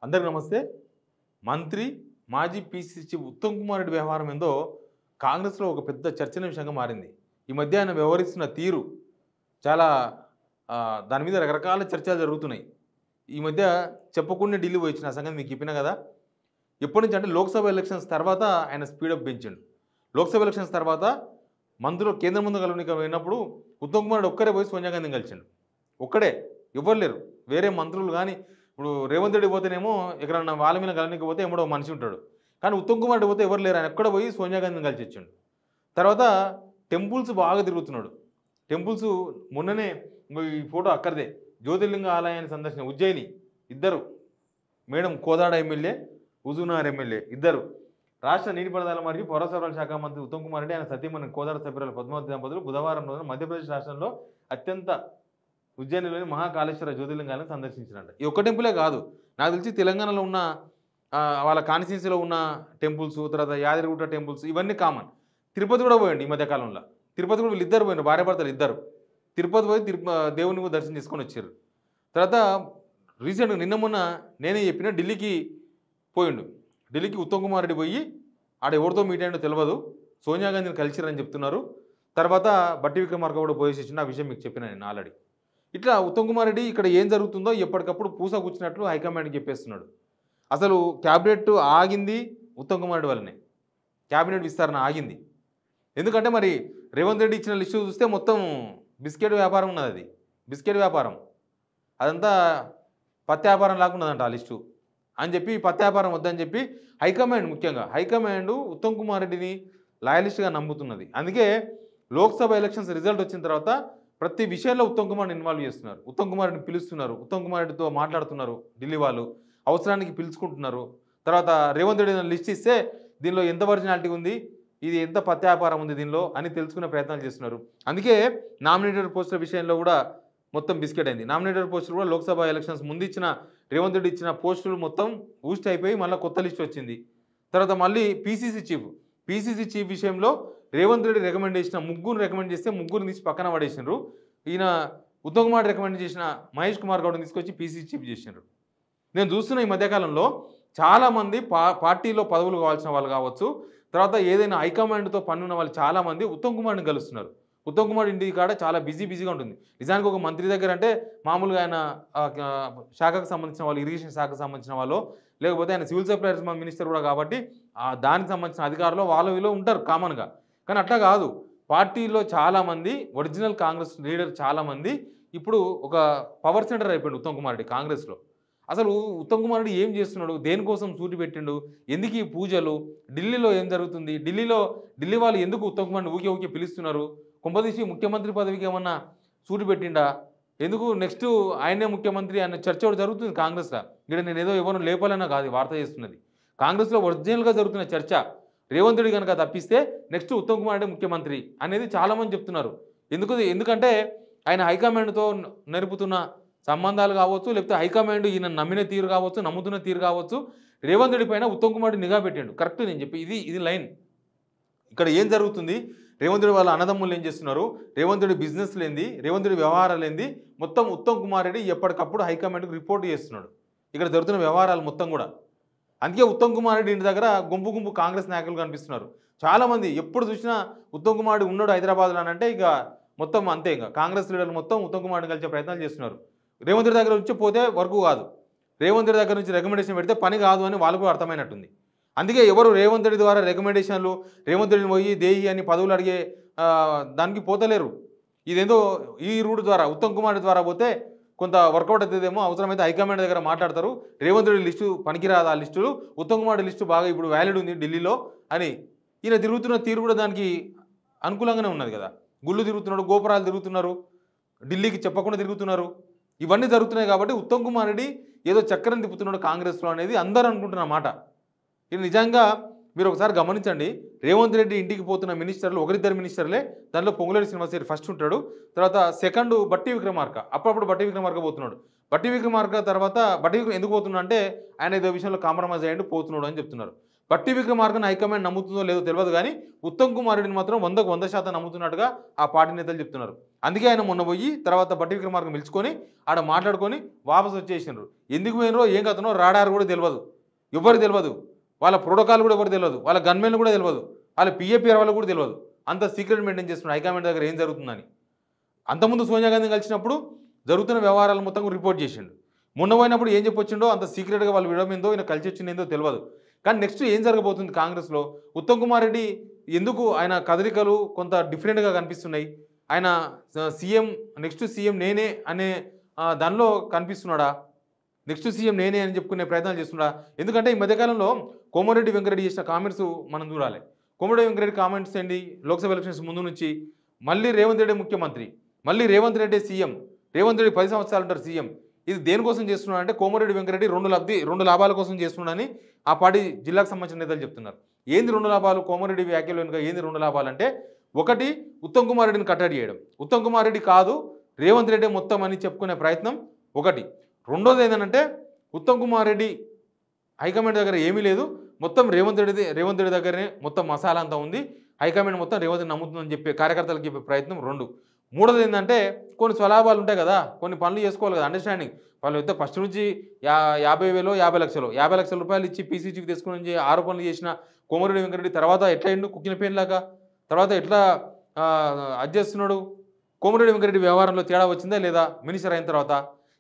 అందరికి నమస్తే. మంత్రి, మాజీ పీసీసీ చీఫ్ ఉత్తమ్ కుమార్ రెడ్డి వ్యవహారం ఏందో కాంగ్రెస్‌లో ఒక పెద్ద చర్చనీయాంశంగా మారింది. ఈ మధ్య ఆయన వ్యవహరిస్తున్న తీరు చాలా దాని మీద రకరకాల చర్చలు జరుగుతున్నాయి. ఈ మధ్య చెప్పకుండా ఢిల్లీ పోయొచ్చిన ఆ సంగతి మీకు చెప్పినా కదా! ఎప్పటినుంచి అంటే లోక్‌సభ ఎలక్షన్స్ తర్వాత ఆయన స్పీడప్ పెంచిండు. లోక్‌సభ ఎలక్షన్స్ తర్వాత మంత్రులు కేంద్ర మంత్రులు కలవనీకి పోయినప్పుడు ఉత్తమ్ కుమార్ రెడ్డి ఒక్కరే పోయి సోనియా గాంధీని కలిసిండు. ఒక్కడే. ఎవ్వరు లేరు. వేరే మంత్రులు గాని ఇప్పుడు రేవంత్ రెడ్డి పోతేనేమో ఎక్కడన్నా వాళ్ళ మీద కలవనీకి పోతే ఎమ్మడో మనిషి ఉంటాడు. కానీ ఉత్తమ్ కుమార్ రెడ్డి పోతే ఎవరు లేరు. ఆయన ఎక్కడ పోయి సోనియా గాంధీని కలిసొచ్చిండు. తర్వాత టెంపుల్స్ బాగా తిరుగుతున్నాడు. టెంపుల్స్ మొన్ననే ఈ ఫోటో అక్కడిదే. జ్యోతిర్లింగ ఆలయాన్ని సందర్శన ఉజ్జయిని ఇద్దరు. Madam Kodad MLA, Huzurnagar MLA ఇద్దరు. రాష్ట్ర నీటిపారుదల మరియు పౌర సరఫరాల శాఖ మంత్రి ఉత్తమ్ కుమార్ రెడ్డి ఆయన సతీమణి కోదాడ సభ్యురాలు పద్మావతి దంపతులు బుధవారం రోజున మధ్యప్రదేశ్ రాష్ట్రంలో అత్యంత ఉజ్జయినిలోని మహాకాళేశ్వర జ్యోతిర్లింగాలను సందర్శించినట్ట. ఈ ఒక్క టెంపులే కాదు. నాకు తెలిసి తెలంగాణలో ఉన్న వాళ్ళ కాన్స్టిట్యున్సీలో ఉన్న టెంపుల్స్, తర్వాత యాదగిరిగుట్ట టెంపుల్స్ ఇవన్నీ కామన్. తిరుపతి కూడా పోయండి ఈ మధ్య కాలంలో. తిరుపతి కూడా వీళ్ళిద్దరు పోయినారు, భార్యాభర్తలు ఇద్దరు. తిరుపతి పోయి దేవుని కూడా దర్శనం చేసుకొని వచ్చారు. తర్వాత రీసెంట్గా నిన్న మొన్న నేనే చెప్పిన ఢిల్లీకి పోయిండు. ఢిల్లీకి ఉత్తమ్ కుమార్ రెడ్డి పోయి ఆడ ఎవరితో మీట్ అయ్యిండో తెలియదు. సోనియా గాంధీని కలిసిరని చెప్తున్నారు. తర్వాత బట్టి విక్రమార్క కూడా పోయేసి వచ్చిన ఆ విషయం మీకు చెప్పిన నేను ఆల్రెడీ. ఇట్లా ఉత్తమ్ కుమార్ రెడ్డి ఇక్కడ ఏం జరుగుతుందో ఎప్పటికప్పుడు పూస కూర్చున్నట్లు హైకమాండ్కి చెప్పేస్తున్నాడు. అసలు క్యాబినెట్ ఆగింది ఉత్తమ్ కుమార్ రెడ్డి వల్లనే. క్యాబినెట్ విస్తరణ ఆగింది. ఎందుకంటే మరి రేవంత్ రెడ్డి ఇచ్చిన లిస్టు చూస్తే మొత్తం బిస్కెట్ వ్యాపారం ఉన్నది. అది బిస్కెట్ వ్యాపారం, అదంతా పత్తి వ్యాపారం లాగా ఉన్నదంట ఆ లిస్టు అని చెప్పి పత్తి వ్యాపారం వద్దని చెప్పి హైకమాండ్, ముఖ్యంగా హైకమాండ్ ఉత్తమ్ కుమార్ రెడ్డిని లాయలిస్ట్గా నమ్ముతున్నది. అందుకే లోక్సభ ఎలక్షన్స్ రిజల్ట్ వచ్చిన తర్వాత ప్రతి విషయంలో ఉత్తమ్ కుమార్ని ఇన్వాల్వ్ చేస్తున్నారు. ఉత్తమ్ కుమార్ రెడ్డిని పిలుస్తున్నారు, ఉత్తమ్ కుమార్ రెడ్డితో మాట్లాడుతున్నారు. ఢిల్లీ వాళ్ళు అవసరానికి పిలుచుకుంటున్నారు. తర్వాత రేవంత్ రెడ్డి లిస్ట్ ఇస్తే దీనిలో ఎంత ఒరిజినాలిటీ ఉంది, ఇది ఎంత పత్తి వ్యాపారం ఉంది దీనిలో అని తెలుసుకునే ప్రయత్నాలు చేస్తున్నారు. అందుకే నామినేటెడ్ పోస్టుల విషయంలో కూడా మొత్తం బిస్కెట్ అయింది. నామినేటెడ్ పోస్టులు కూడా లోక్సభ ఎలక్షన్స్ ముందు ఇచ్చిన రేవంత్ రెడ్డి ఇచ్చిన పోస్టులు మొత్తం ఊస్ట్ అయిపోయి మళ్ళీ కొత్త లిస్ట్ వచ్చింది. తర్వాత మళ్ళీ పీసీసీ చీఫ్ విషయంలో రేవంత్ రెడ్డి రికమెండ్ చేసిన ముగ్గురు రికమెండ్ చేస్తే ముగ్గురు తీసి పక్కన పడేసినారు. ఈయన ఉత్తమ్ కుమార్ రికమెండ్ చేసిన మహేష్ కుమార్ గౌడ్ని తీసుకొచ్చి పీసీసీ చీఫ్ చేసినారు. నేను చూస్తున్న ఈ మధ్యకాలంలో చాలామంది పార్టీలో పదవులు కావాల్సిన వాళ్ళు కావచ్చు, తర్వాత ఏదైనా హైకమాండ్తో పన్నున్న వాళ్ళు చాలామంది ఉత్తమ్ కుమార్ని కలుస్తున్నారు. ఉత్తమ్ కుమార్ ఇంటి కాడ చాలా బిజీగా ఉంటుంది. నిజానికి ఒక మంత్రి దగ్గర అంటే మామూలుగా ఆయన శాఖకు సంబంధించిన వాళ్ళు, ఇరిగేషన్ శాఖకు సంబంధించిన వాళ్ళు, లేకపోతే ఆయన సివిల్ సప్లైస్ మినిస్టర్ కూడా కాబట్టి దానికి సంబంధించిన అధికారులు వాళ్ళు వీళ్ళు ఉంటారు కామన్గా. కానీ అట్లా కాదు. పార్టీలో చాలామంది ఒరిజినల్ కాంగ్రెస్ లీడర్ చాలామంది ఇప్పుడు ఒక పవర్ సెంటర్ అయిపోయింది ఉత్తమ్ కుమార్ రెడ్డి కాంగ్రెస్లో. అసలు ఉత్తమ్ కుమార్ రెడ్డి ఏం చేస్తున్నాడు, దేనికోసం సూటి పెట్టిండు, ఎందుకు ఈ పూజలు, ఢిల్లీలో ఏం జరుగుతుంది, ఢిల్లీ వాళ్ళు ఎందుకు ఉత్తమ్ కుమార్ని ఊకే పిలుస్తున్నారు, కొంపదీసి ముఖ్యమంత్రి పదవికి ఏమన్నా సూటి పెట్టిండా, ఎందుకు నెక్స్ట్ ఆయనే ముఖ్యమంత్రి అనే చర్చ కూడా జరుగుతుంది కాంగ్రెస్లో. ఇక్కడ నేను ఏదో ఎవరు లేపాలన్నా కాదు వార్త చేస్తున్నది. కాంగ్రెస్లో ఒరిజినల్గా జరుగుతున్న చర్చ. రేవంత్ రెడ్డి కనుక తప్పిస్తే నెక్స్ట్ ఉత్తమ్ కుమార్ రెడ్డి ముఖ్యమంత్రి అనేది చాలామంది చెప్తున్నారు. ఎందుకంటే ఆయన హైకమాండ్తో నడుపుతున్న సంబంధాలు కావచ్చు, లేకపోతే హైకమాండ్ ఈయన నమ్మిన తీరు కావచ్చు, నమ్ముతున్న తీరు కావచ్చు, రేవంత్ రెడ్డి పైన ఉత్తమ్ కుమార్ రెడ్డి నిఘా పెట్టాడు. కరెక్ట్ నేను చెప్పి ఇది లైన్. ఇక్కడ ఏం జరుగుతుంది, రేవంత్ రెడ్డి వాళ్ళ అన్నదమ్ములు ఏం చేస్తున్నారు, రేవంత్ రెడ్డి బిజినెస్ లేనిది, రేవంత్ రెడ్డి వ్యవహారాలు ఏంది, మొత్తం ఉత్తమ్ కుమార్ రెడ్డి ఎప్పటికప్పుడు హైకమాండ్కి రిపోర్ట్ చేస్తున్నాడు ఇక్కడ జరుగుతున్న వ్యవహారాలు మొత్తం కూడా. అందుకే ఉత్తమ్ కుమార్ రెడ్డి ఇంటి దగ్గర గుంపు కాంగ్రెస్ నాయకులు కనిపిస్తున్నారు. చాలామంది ఎప్పుడు చూసినా ఉత్తమ్ కుమార్ రెడ్డి ఉన్నాడు హైదరాబాద్లో అంటే ఇక మొత్తం అంతే. ఇక కాంగ్రెస్ లీడర్లు మొత్తం ఉత్తమ్ కుమార్ రెడ్డిని కలిసే ప్రయత్నాలు చేస్తున్నారు. రేవంత్ రెడ్డి దగ్గర నుంచి పోతే వర్క్ కాదు, రేవంత్ రెడ్డి దగ్గర నుంచి రికమెండేషన్ పెడితే పని కాదు అని వాళ్ళకు అర్థమైనట్టుంది. అందుకే ఎవరు రేవంత్ రెడ్డి ద్వారా రికమెండేషన్లు, రేవంత్ రెడ్డిని పోయి దేహి అని పదవులు అడిగే దానికి పోతలేరు. ఇదేందో ఈ రూట్ ద్వారా ఉత్తమ్ కుమార్ రెడ్డి ద్వారా పోతే కొంత వర్కౌట్ అవుతుందేమో, అవసరమైతే హైకమాండ్ దగ్గర మాట్లాడతారు, రేవంత్ రెడ్డి లిస్టు పనికిరాదు ఆ లిస్టులు, ఉత్తమ్ కుమార్ రెడ్డి లిస్టు బాగా ఇప్పుడు వ్యాలిడ్ ఉంది ఢిల్లీలో అని. ఈయన తిరుగుతున్న తీరు కూడా దానికి అనుకూలంగానే ఉన్నది కదా. గుళ్ళు తిరుగుతున్నాడు, గోపురాలు తిరుగుతున్నారు, ఢిల్లీకి చెప్పకుండా తిరుగుతున్నారు. ఇవన్నీ జరుగుతున్నాయి కాబట్టి ఉత్తమ్ కుమార్ రెడ్డి ఏదో చక్రం తిప్పుతున్నాడు కాంగ్రెస్లో అనేది అందరూ అనుకుంటున్న మాట. ఇది నిజంగా మీరు ఒకసారి గమనించండి. రేవంత్ రెడ్డి ఇంటికి పోతున్న మినిస్టర్లు ఒకరిద్దరు మినిస్టర్లే. దానిలో పొంగులేటి శ్రీనివాసరెడ్డి ఫస్ట్ ఉంటాడు, తర్వాత సెకండ్ బట్టి విక్రమార్క. అప్పుడప్పుడు బట్టి విక్రమార్క పోతున్నాడు. బట్టి విక్రమార్క తర్వాత ఎందుకు పోతున్నాడు అంటే ఆయన ఏదో విషయంలో కాంప్రమైజ్ అయ్యాడు పోతున్నాడు అని చెప్తున్నారు. బట్టి విక్రమార్కను హైకమాండ్ నమ్ముతుందో లేదో తెలియదు కానీ ఉత్తమ్ కుమార్ రెడ్డిని మాత్రం 100కు 100% నమ్ముతున్నట్టుగా ఆ పార్టీ నేతలు చెప్తున్నారు. అందుకే ఆయన మొన్న పోయి తర్వాత బట్టి విక్రమార్కను పిలుచుకొని ఆడ మాట్లాడుకొని వాపసు వచ్చేసినారు. ఎందుకు పోయినరో ఏం కథనో రాడారు కూడా తెలియదు, ఎవరు తెలియదు, వాళ్ళ ప్రోటోకాల్ కూడా ఎవరు తెలియదు, వాళ్ళ గన్మెన్లు కూడా తెలియదు, వాళ్ళ పిఏపీఆర్ వాళ్ళు కూడా తెలియదు. అంత సీక్రెట్ మెయింటైన్ చేస్తున్నారు హైకమాండ్ దగ్గర ఏం జరుగుతుందని. అంతకుముందు సోనియా గాంధీ కలిసినప్పుడు జరుగుతున్న వ్యవహారాలు మొత్తం రిపోర్ట్ చేసిండు. మొన్న పోయినప్పుడు ఏం చెప్పొచ్చిండో అంత సీక్రెట్గా వాళ్ళు విడమైందో ఈయన కలిసి వచ్చిందేందో తెలియదు. కానీ నెక్స్ట్ ఏం జరగబోతుంది కాంగ్రెస్లో? ఉత్తమ్ కుమార్ రెడ్డి ఎందుకు ఆయన కదలికలు కొంత డిఫరెంట్గా కనిపిస్తున్నాయి? ఆయన సీఎం నెక్స్ట్ సీఎం నేనే అనే దానిలో కనిపిస్తున్నాడా? నెక్స్ట్ సీఎం నేనే అని చెప్పుకునే ప్రయత్నాలు చేస్తున్నాడా? ఎందుకంటే ఈ మధ్యకాలంలో కోమటిరెడ్డి వెంకరెడ్డి చేసిన కామెంట్స్ మనం చూడాలి. కోమటిరెడ్డి వెంకరెడ్డి కామెంట్స్ ఏంటి? లోక్సభ ఎలక్షన్స్ ముందు నుంచి మళ్ళీ రేవంత్ రెడ్డి ముఖ్యమంత్రి, మళ్ళీ రేవంత్ రెడ్డి సీఎం, రేవంత్ రెడ్డి 10 సంవత్సరాలు ఉంటారు సీఎం. ఇది దేనికోసం చేస్తున్నాడు అంటే కోమటిరెడ్డి వెంకరెడ్డి రెండు లాభాల కోసం చేస్తున్నాడని ఆ పార్టీ జిల్లాకు సంబంధించిన నేతలు చెప్తున్నారు. ఏంది 2 లాభాలు? కోమటిరెడ్డి వ్యాఖ్యలు వెనుక ఏంది 2 లాభాలు అంటే, ఒకటి ఉత్తమ్ కుమార్ రెడ్డిని కట్టడి చేయడం, ఉత్తమ్ కుమార్ రెడ్డి కాదు రేవంత్ రెడ్డి మొత్తం అని చెప్పుకునే ప్రయత్నం ఒకటి. రెండోది ఏంటంటే ఉత్తమ్ కుమార్ రెడ్డి హైకమాండ్ దగ్గర ఏమీ లేదు, మొత్తం రేవంత్ రెడ్డి దగ్గరనే మొత్తం మసాలా అంతా ఉంది, హైకమాండ్ మొత్తం రేవంత్ రెడ్డి నమ్ముతుందని చెప్పే కార్యకర్తలకు చెప్పే ప్రయత్నం 2. మూడోది ఏంటంటే కొన్ని స్వలాభాలు ఉంటాయి కదా, కొన్ని పనులు చేసుకోవాలి కదా, అండర్స్టాండింగ్. వాళ్ళు అయితే ఫస్ట్ నుంచి 50,000 50 లక్షలు 50 లక్షల రూపాయలు ఇచ్చి పీసీసీకి తీసుకుని ఆరోపణలు చేసిన కోమటిరెడ్డి వెంకరెడ్డి తర్వాత ఎట్లా అయిండు కుక్కిన పెయిన్లాగా, తర్వాత ఎట్లా చేస్తున్నాడు? కోమటిరెడ్డి వెంకరెడ్డి వ్యవహారంలో తేడా వచ్చిందా లేదా? మినిస్టర్ అయిన తర్వాత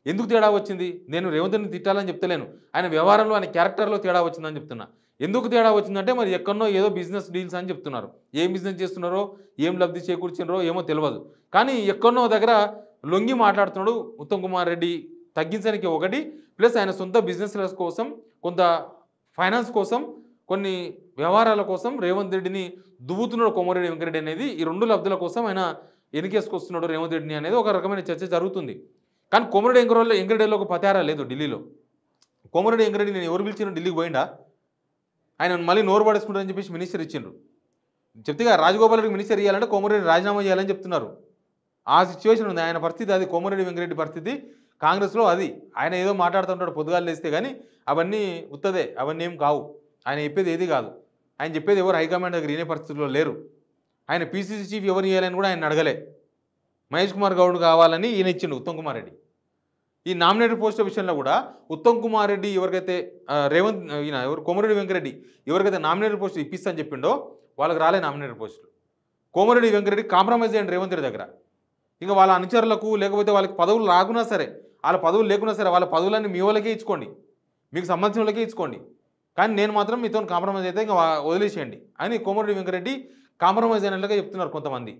ఎందుకు తేడా వచ్చింది? నేను రేవంత్ రెడ్డిని తిట్టాలని చెప్తలేను, ఆయన వ్యవహారంలో ఆయన క్యారెక్టర్లో తేడా వచ్చిందని చెప్తున్నా. ఎందుకు తేడా వచ్చిందంటే మరి ఎక్కడనో ఏదో బిజినెస్ డీల్స్ అని చెప్తున్నారు. ఏం బిజినెస్ చేస్తున్నారో, ఏం లబ్ధి చేకూర్చినారో ఏమో తెలియదు, కానీ ఎక్కడనో దగ్గర లొంగి మాట్లాడుతున్నాడు ఉత్తమ్ కుమార్ రెడ్డి తగ్గించడానికి ఒకటి, ప్లస్ ఆయన సొంత బిజినెస్ల కోసం, కొంత ఫైనాన్స్ కోసం, కొన్ని వ్యవహారాల కోసం రేవంత్ రెడ్డిని దువ్వుతున్నాడు కోమటిరెడ్డి వెంకరెడ్డి అనేది. ఈ 2 లబ్ధుల కోసం ఆయన ఎన్నికేసుకొస్తున్నాడు రేవంత్ రెడ్డిని అనేది ఒక రకమైన చర్చ జరుగుతుంది. కానీ కోమటిరెడ్డి వెంకరెడ్డిలో ఒక పతారా లేదు ఢిల్లీలో. కోమటిరెడ్డి వెంకరెడ్డి నేను ఎవరు పిలిచిన ఢిల్లీకి పోయిండా? ఆయన మళ్ళీ నోరు పడేసుకుంటారని చెప్పేసి మినిస్టర్ ఇచ్చిండ్రు. చెప్తే రాజగోపాల్ రెడ్డికి మినిస్టర్ ఇవ్వాలంటే కోమటిరెడ్డి రాజీనామా చేయాలని చెప్తున్నారు. ఆ సిచ్యువేషన్ ఉంది ఆయన పరిస్థితి, అది కోమటిరెడ్డి వెంకరెడ్డి పరిస్థితి కాంగ్రెస్లో. అది ఆయన ఏదో మాట్లాడుతుంటాడు పొద్దుగాలు లేస్తే, కానీ అవన్నీ ఉత్తదే, అవన్నీ ఏం కావు. ఆయన చెప్పేది ఏది కాదు, ఆయన చెప్పేది ఎవరు హైకమాండ్ దగ్గర వినే పరిస్థితిలో లేరు. ఆయన పీసీసీ చీఫ్ ఎవరు ఇవ్వాలని కూడా ఆయన అడగలే. మహేష్ కుమార్ గౌడ్ కావాలని ఈయన ఇచ్చిండు ఉత్తమ్ కుమార్ రెడ్డి. ఈ నామినేటెడ్ పోస్టుల విషయంలో కూడా ఉత్తమ్ కుమార్ రెడ్డి ఎవరికైతే కోమటిరెడ్డి వెంకరెడ్డి ఎవరికైతే నామినేటెడ్ పోస్టులు ఇప్పిస్తా అని చెప్పిండో వాళ్ళకి రాలే నామినేటెడ్ పోస్టులు. కోమటిరెడ్డి వెంకరెడ్డి కాంప్రమైజ్ అయ్యండి రేవంత్ రెడ్డి దగ్గర. ఇంకా వాళ్ళ అనుచరులకు లేకపోతే వాళ్ళకి పదవులు రాకున్నా సరే, వాళ్ళ పదవులు లేకున్నా సరే, వాళ్ళ పదవులన్నీ మీ వాళ్ళకే ఇచ్చుకోండి, మీకు సంబంధించిన వాళ్ళకే ఇచ్చుకోండి, కానీ నేను మాత్రం మీతో కాంప్రమైజ్ అయితే ఇంకా వదిలేసేయండి అని కోమటిరెడ్డి వెంకరెడ్డి కాంప్రమైజ్ అయినట్లుగా చెప్తున్నారు కొంతమంది.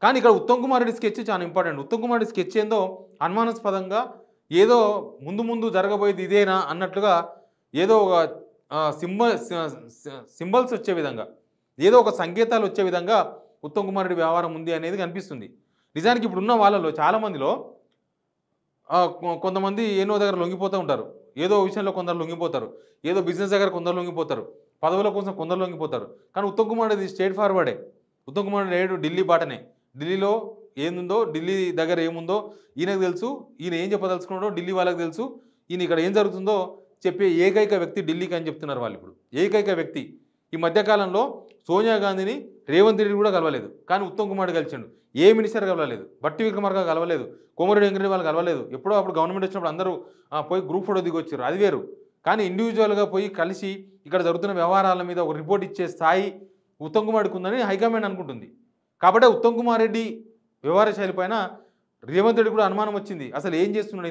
కానీ ఇక్కడ ఉత్తమ్ కుమార్ రెడ్డి స్కెచ్ చాలా ఇంపార్టెంట్. ఉత్తమ్ కుమార్ రెడ్డి స్కెచ్ ఏందో అనుమానాస్పదంగా ఏదో ముందు జరగబోయేది ఇదేనా అన్నట్లుగా, ఏదో ఒక సింబల్స్ వచ్చే విధంగా, ఏదో ఒక సంకేతాలు వచ్చే విధంగా ఉత్తమ్ కుమార్ రెడ్డి వ్యవహారం ఉంది అనేది కనిపిస్తుంది. నిజానికి ఇప్పుడున్న వాళ్ళలో చాలామందిలో కొంతమంది ఏనో దగ్గర లొంగిపోతూ ఉంటారు, ఏదో విషయంలో కొందరు లొంగిపోతారు, ఏదో బిజినెస్ దగ్గర కొందరు లొంగిపోతారు, పదవుల కోసం కొందరు లొంగిపోతారు. కానీ ఉత్తమ్ కుమార్ రెడ్డి స్ట్రైట్ ఫార్వర్డే. ఉత్తమ్ కుమార్ రెడ్డి ఢిల్లీ బాటనే. ఢిల్లీలో ఏందో, ఢిల్లీ దగ్గర ఏముందో ఈయనకు తెలుసు, ఈయన ఏం చెప్పదలుచుకున్నాడో ఢిల్లీ వాళ్ళకి తెలుసు, ఈయన ఇక్కడ ఏం జరుగుతుందో చెప్పే ఏకైక వ్యక్తి ఢిల్లీకి అని చెప్తున్నారు వాళ్ళు. ఇప్పుడు ఏకైక వ్యక్తి ఈ మధ్యకాలంలో సోనియా గాంధీని రేవంత్ రెడ్డి కూడా కలవలేదు, కానీ ఉత్తమ్ కుమార్ రెడ్డి కలిసిండు. ఏ మినిస్టర్ కలవలేదు, బట్టి విక్రమార్క కలవలేదు, కోమటిరెడ్డి వెంకరెడ్డి వాళ్ళు కలవలేదు. ఎప్పుడో అప్పుడు గవర్నమెంట్ వచ్చినప్పుడు అందరూ పోయి గ్రూప్ ఫోటో దిగొచ్చారు, అది వేరు. కానీ ఇండివిజువల్గా పోయి కలిసి ఇక్కడ జరుగుతున్న వ్యవహారాల మీద ఒక రిపోర్ట్ ఇచ్చే స్థాయి ఉత్తమ్ కుమార్ రెడ్డికి ఉందని హైకమాండ్ అనుకుంటుంది. కాబట్టి ఉత్తమ్ కుమార్ రెడ్డి వ్యవహార శైలి పైన రేవంత్ రెడ్డి కూడా అనుమానం వచ్చింది. అసలు ఏం చేస్తున్నాడు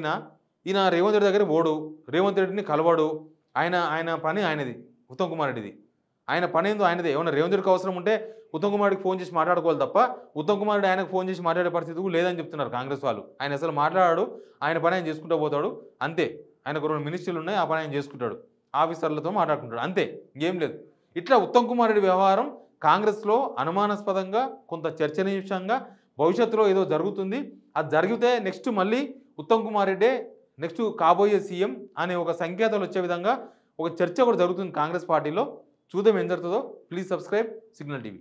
ఈయన రేవంత్ రెడ్డి దగ్గర పోడు, రేవంత్ రెడ్డిని కలవాడు, ఆయన పని ఆయనది, ఉత్తమ్ కుమార్ రెడ్డిది. ఆయన పని ఏందో ఆయనదే. ఏమన్నా రేవంత్ రెడ్డికి అవసరం ఉంటే ఉత్తమ్ కుమార్ రెడ్డికి ఫోన్ చేసి మాట్లాడుకోవాలి తప్ప ఉత్తమ్ కుమార్ రెడ్డి ఆయనకు ఫోన్ చేసి మాట్లాడే పరిస్థితి కూడా లేదని చెప్తున్నారు కాంగ్రెస్ వాళ్ళు. ఆయన అసలు మాట్లాడాడు, ఆయన పని ఆయన చేసుకుంటూ పోతాడు అంతే. ఆయనకు 2 మినిస్టర్లు ఉన్నాయి, ఆ పని ఆయన చేసుకుంటాడు, ఆఫీసర్లతో మాట్లాడుకుంటాడు అంతే, ఇంకేం లేదు. ఇట్లా ఉత్తమ్ కుమార్ రెడ్డి వ్యవహారం కాంగ్రెస్లో అనుమానాస్పదంగా, కొంత చర్చనీయాంశంగా భవిష్యత్తులో ఏదో జరుగుతుంది. అది జరిగితే నెక్స్ట్ మళ్ళీ ఉత్తమ్ కుమార్ రెడ్డే నెక్స్ట్ కాబోయే సీఎం అనే ఒక సంకేతాలు వచ్చే విధంగా ఒక చర్చ కూడా జరుగుతుంది కాంగ్రెస్ పార్టీలో. చూద్దాం ఏం జరుగుతుందో. Please subscribe signal TV.